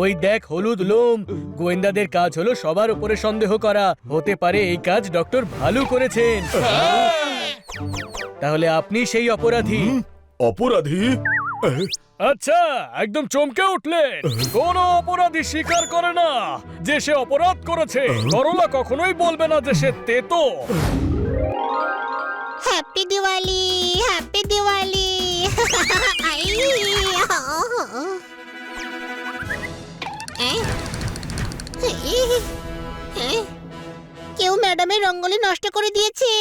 ওই দেখ হলুদ লোম। গোয়েন্দাদের কাজ হলো সবার উপরে সন্দেহ করা। হতে পারে এই কাজ ডক্টর ভালু করেছেন। তাহলে আপনি সেই অপরাধী। অপরাধী? আচ্ছা, একদম চমকে উঠলেন। কোন অপরাধী স্বীকার করে না যে সে অপরাধ করেছে। করলা কখনোই বলবে না যে সে তেতো। Happy Diwali, happy Diwali. কেউ ম্যাডামের রঙ্গোলি নষ্ট করে দিয়েছে।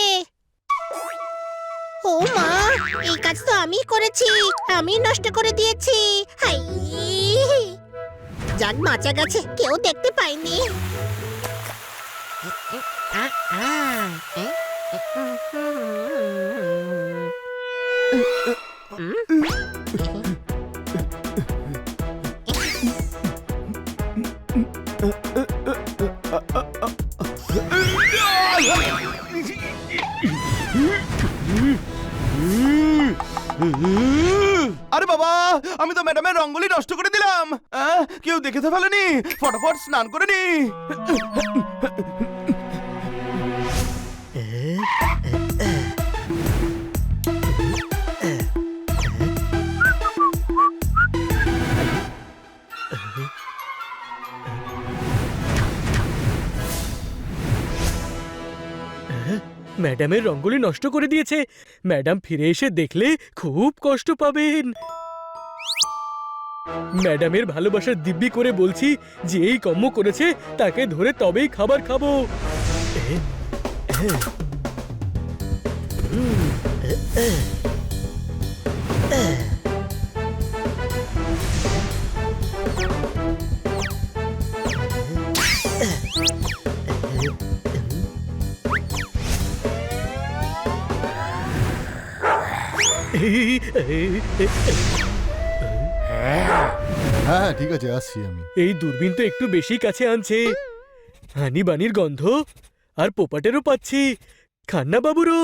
ও মা, এই কাজ তো আমি করেছি, আমি নষ্ট করে দিয়েছি। হাই, যাক বাঁচা গেছে, কেউ দেখতে পায়নি। আরে বাবা, আমি তো ম্যাডামের রঙ্গোলি নষ্ট করে দিলাম। কেউ দেখে তো ফেলেনি। ফটাফট স্নান করে নি। ম্যাডামের রঙ্গোলি নষ্ট করে দিয়েছে। ম্যাডাম ফিরে এসে দেখলে খুব কষ্ট পাবেন। ম্যাডামের ভালোবাসার দিব্যি করে বলছি, যে এই কর্ম করেছে তাকে ধরে তবেই খাবার খাবো। হ্যাঁ ঠিক আছে, আসছি আমি। এই দূরবীন তো একটু বেশি কাছে আনছে। হানি বানির গন্ধ আর পোপাটেরও পাচ্ছি, খান্না বাবুরও,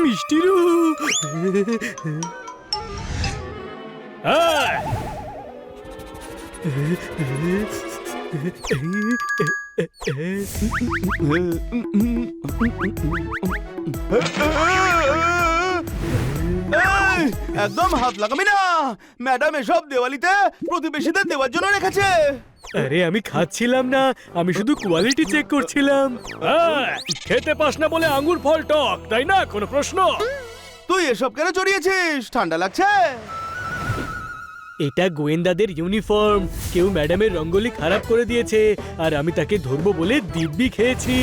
মিষ্টিরও। একদম হাত লাগাবি না। ম্যাডাম এসব দেওয়ালিতে প্রতিবেশীদের দেওয়ার জন্য রেখেছে। আরে আমি খাচ্ছিলাম না, আমি শুধু কোয়ালিটি চেক করছিলাম। খেতে পাস না বলে আঙ্গুর ফল টক, তাই না? কোনো প্রশ্ন? তুই এসব কেন চড়িয়েছিস? ঠান্ডা লাগছে? এটা গোয়েন্দাদের ইউনিফর্ম। কেউ ম্যাডামের রঙ্গোলি খারাপ করে দিয়েছে আর আমি তাকে ধরবো বলে দিব্যি খেয়েছি।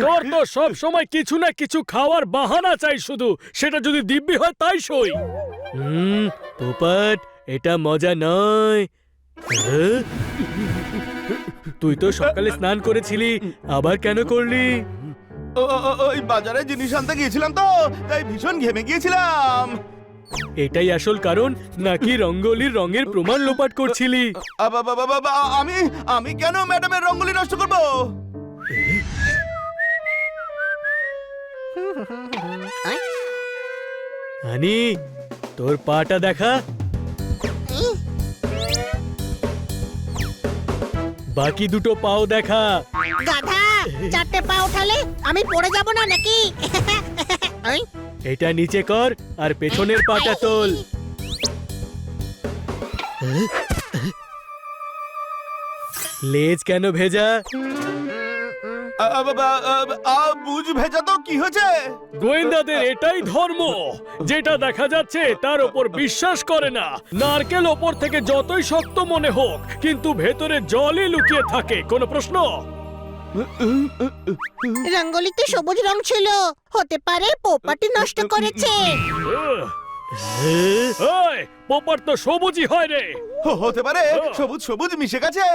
তোর তো সব সময় কিছু না কিছু খাওয়ার বাহানা চাই শুধু, সেটা যদি দিব্যি হয় তাই সই। পোপট, এটা মজা নয়। তুই তো সকালে স্নান করেছিলি, আবার কেন করলি? ওই বাজারে জিনিস আনতে গিয়েছিলাম তো, তাই ভীষণ ঘেমে গিয়েছিলাম। এটাই আসল কারণ, নাকি রঙ্গোলির রঙের প্রমাণ লোপাট করছিলি? আমি কেন ম্যাডামের রঙ্গোলি নষ্ট করবো? হানি, তোর পাটা দেখা। বাকি দুটো পাও দেখা। গাধা, চারটে পা উঠালে আমি পড়ে যাব না নাকি? এটা নিচে কর আর পেছনের পাটা তোল। লেজ কেন ভেজা? বুঝ ভেজা তো কি হয়েছে? গোয়েন্দাদের এটাই ধর্ম, যেটা দেখা যাচ্ছে তার উপর বিশ্বাস করে না। নারকেল ওপর থেকে যতই শক্ত মনে হোক, কিন্তু ভেতরে জলই লুকিয়ে থাকে। কোনো প্রশ্ন? রঙ্গোলিতে সবুজ রং ছিল, হতে পারে পোপাটি নষ্ট করেছে। পোপাট তো সবুজই হয় রে। হতে পারে সবুজ সবুজ মিশে গেছে।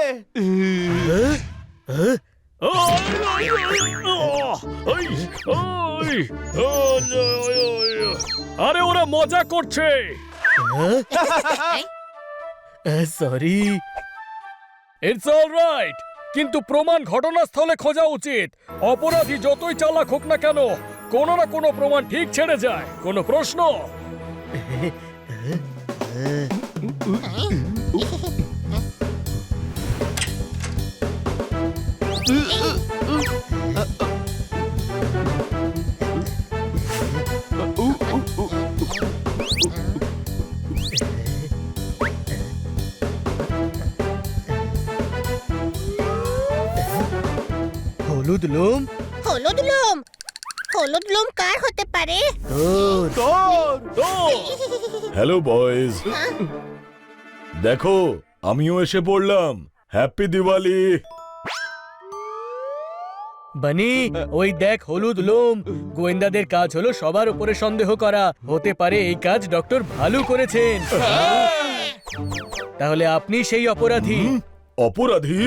আরে ওরা মজা করছে। সরি। ইটস অলরাইট, কিন্তু প্রমাণ ঘটনাস্থলে খোঁজা উচিত। অপরাধী যতই চালাক হোক না কেন, কোনো না কোনো প্রমাণ ঠিক ছেড়ে যায়। কোনো প্রশ্ন? হলুদ লোম হলুদ লোম। হলুদ লোম কার হতে পারে? তোর। তোর হ্যালো বয়েজ, দেখো আমিও এসে পড়লাম। হ্যাপি দিওয়ালি। বানি, ওই দেখ হলুদ লোম। গোয়েন্দাদের কাজ হলো সবার উপরে সন্দেহ করা। হতে পারে এই কাজ ডক্টর ভালু করেছেন। তাহলে আপনি সেই অপরাধী। অপরাধী?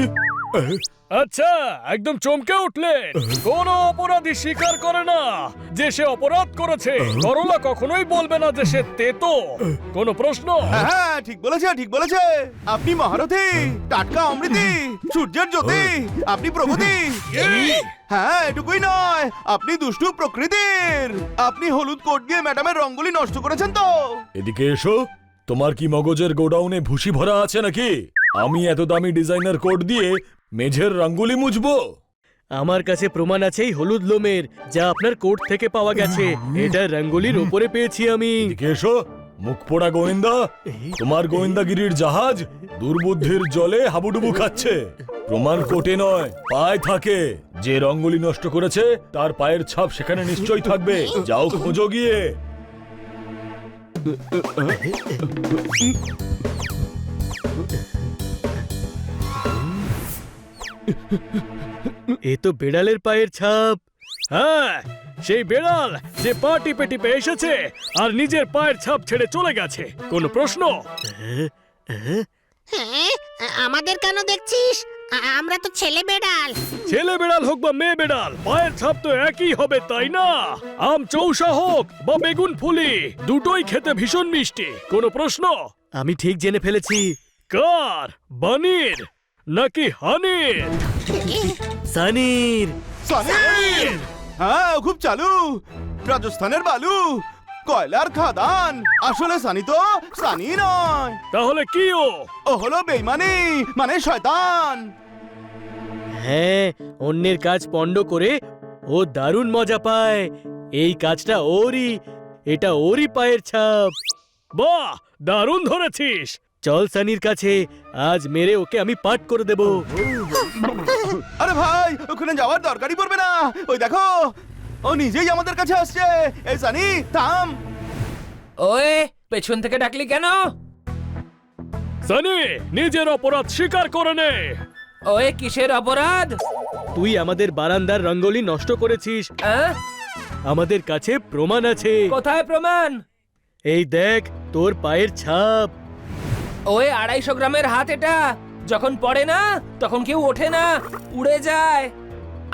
আচ্ছা, একদম চমকে উঠলেন। কোন অপরাধী স্বীকার করে না যে সে অপরাধ করেছে। করলা কখনোই বলবে না যে সে তেতো। কোন প্রশ্ন? হ্যাঁ, ঠিক বলেছে, ঠিক বলেছে। আপনি মহারথী, টাটকা অমৃতি, সূর্যের জ্যোতি, আপনি প্রগতি। হ্যাঁ, এটুকুই নয়, আপনি দুষ্টু প্রকৃতির। আপনি হলুদ কোট দিয়ে ম্যাডামের রঙ্গোলি নষ্ট করেছেন তো। এদিকে এসো। তোমার কি মগজের গোডাউনে ভুসি ভরা আছে নাকি? আমি এত দামি ডিজাইনার কোড দিয়ে মেঝের রঙ্গোলি মুছবো? আমার কাছে প্রমাণ আছে এই হলুদ লোমের, যা আপনার কোট থেকে পাওয়া গেছে। এটা রঙ্গোলির উপরে পেয়েছি আমি। এদিকে এসো, মুখ পোড়া গোয়েন্দা। তোমার গোয়েন্দাগিরির জাহাজ দুর্বুদ্ধির জলে হাবুডুবু খাচ্ছে। প্রমাণ কোটে নয়, পায়ে থাকে। যে রঙ্গোলি নষ্ট করেছে তার পায়ের ছাপ সেখানে নিশ্চয়ই থাকবে। যাও খোঁজো গিয়ে। এ তো বেড়ালের পায়ের ছাপ। হ্যাঁ, সেই বেড়াল যে পা টিপে টিপে এসেছে আর নিজের পায়ের ছাপ ছেড়ে চলে গেছে। কোনো প্রশ্ন? হ্যাঁ, আমাদের কেন দেখছিস? আমরা তো ছেলে বেড়াল। ছেলে বেড়াল হোক বা মেয়ে বেড়াল, পায়ের ছাপ তো একই হবে, তাই না? আম চৌষা হোক বা বেগুন ফুলি, দুটোই খেতে ভীষণ মিষ্টি। কোনো প্রশ্ন? আমি ঠিক জেনে ফেলেছি। কার? বানির নাকি হানির? সানির। সানি! হ্যাঁ, ও খুব চালু। রাজস্থানের বালু, কয়লার খাদান। আসলে সানি তো সানি নয়, তাহলে কি ও? ও হলো বেইমানি, মানে শয়তান। হ্যাঁ, অন্যের কাজ পণ্ড করে ও দারুণ মজা পায়। এই কাজটা ওরই। এটা ওরই পায়ের ছাপ। বাহ, দারুণ ধরেছিস। চল সানির কাছে, আজ মেরে ওকে আমি পাঠ করে দেব। আরে ভাই, ওখানে যাওয়ার দরকারই পড়বে না। ওই দেখো, ও নিজেই আমাদের কাছে আসছে। এই সানি, থাম। ওয়ে, পেছন থেকে ডাকলি কেন? সানি, নিজের অপরাধ স্বীকার করে নে। ওয়ে, কিসের অপরাধ? তুই আমাদের বারান্দার রঙ্গোলি নষ্ট করেছিস। আহ? আমাদের কাছে প্রমাণ আছে। কোথায় প্রমাণ? এই দেখ, তোর পায়ের ছাপ। ওয়ে, 250 গ্রামের হাত এটা। যখন পড়ে না তখন কেউ ওঠে না, উড়ে যায়।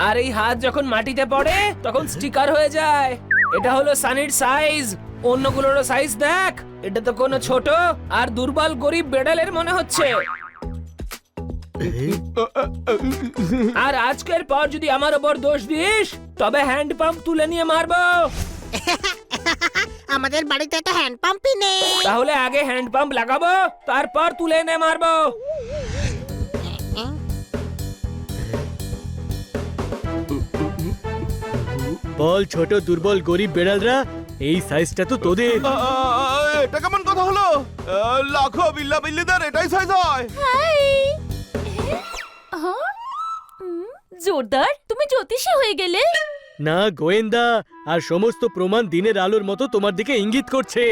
আর এই হাত যখন মাটিতে পড়ে তখন স্টিকার হয়ে যায়। এটা হলো সানির সাইজ। অন্যগুলোরও সাইজ দেখ। এটা তো কোনো ছোট আর দুর্বল গরিব বেড়ালের মনে হচ্ছে। আর আজকের পর যদি আমার ওপর দোষ দিস তবে হ্যান্ড পাম্প তুলে নিয়ে মারবো। আমাদের বাড়িতে তো হ্যান্ড পাম্পই নেই। তাহলে আগে হ্যান্ড পাম্প লাগাবো, তারপর তুলে এনে মারবো। বল ছোট দুর্বল গরিব বেড়ালরা, এই সাইজটা তো তোদের। এটা কেমন কথা হলো? লাখো বিল্লা বিল্লিদের এটাই সাইজ হয়। জোরদার, তুমি জ্যোতিষী হয়ে গেলে। না গোয়েন্দা, আর সমস্ত প্রমাণ দিনের আলোর মতো তোমার দিকে ইঙ্গিত করছে।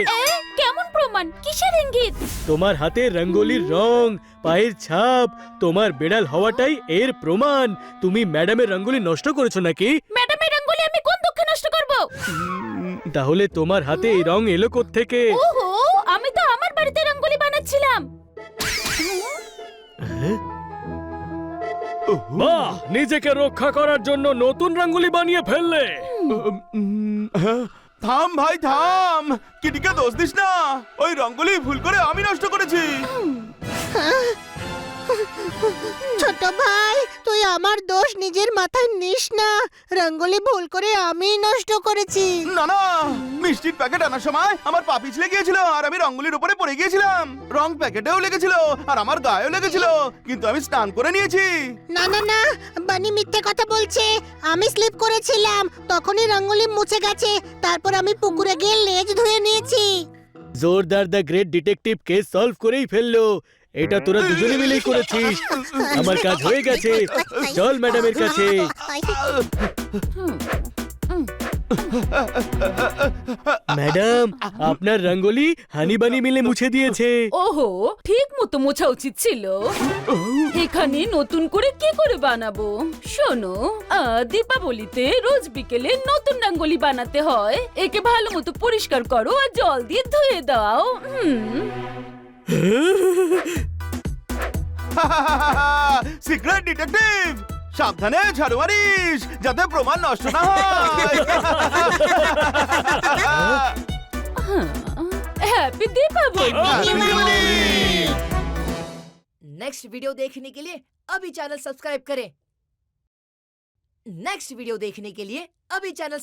কেমন প্রমাণ? কিসের ইঙ্গিত? তোমার হাতে রঙ্গোলির রং, পায়ের ছাপ, তোমার বেড়াল হওয়াটাই এর প্রমাণ। তুমি ম্যাডামের রঙ্গোলি নষ্ট করেছো নাকি? ম্যাডামের রঙ্গোলি আমি কোন দুঃখে নষ্ট করব? তাহলে তোমার হাতে এই রং এলো কোত্থেকে? ওহো, আমি তো আমার বাড়িতে রঙ্গোলি বানাচ্ছিলাম। বাহ, নিজেকে রক্ষা করার জন্য নতুন রঙ্গোলি বানিয়ে ফেললে। থাম ভাই, থাম। কিটিকে দোষ দিস না। ওই রঙ্গোলি ভুল করে আমি নষ্ট করেছি। ছোট ভাই, তুই আমার দোষ নিজের মাথায় নিস না। রঙ্গোলি ভুল করে আমি নষ্ট করেছি। না না, মিষ্টির প্যাকেট আনার সময় আমার পা পিছলে গিয়েছিল আর আমি রঙ্গোলির উপরে পড়ে গিয়েছিলাম। রং প্যাকেটেও লেগেছিল আর আমার গায়েও লেগেছিল, কিন্তু আমি স্নান করে নিয়েছি। না না না, বানি মিথ্যে কথা বলছে। আমি স্লিপ করেছিলাম, তখনই রঙ্গোলি মুছে গেছে। তারপর আমি পুকুরে গিয়ে লেজ ধুয়ে নিয়েছি। জোরদার the great detective case solve করেই ফেললো। এটা তোরা দুজনে মিলেই করেছিস। আমার কাজ হয়ে গেছে, চল ম্যাডামের কাছে। ম্যাডাম, আপনার রঙ্গোলি হানি বানি মিলে মুছে দিয়েছে। ওহো, ঠিক মতো মোছা উচিত ছিল। এখানে নতুন করে কি করে বানাবো? শোনো, দীপাবলিতে রোজ বিকেলে নতুন রঙ্গোলি বানাতে হয়। একে ভালো মতো পরিষ্কার করো আর জল দিয়ে ধুয়ে দাও। সিক্রেট ডিটেকটিভ, সাবধানে ঝাড়ু মারিস যাতে প্রমাণ নষ্ট না হয়। হ্যাপি দীপাবলি। नेक्स्ट वीडियो देखने के लिए अभी चैनल सब्सक्राइब करें। नेक्स्ट वीडियो देखने के लिए अभी चैनल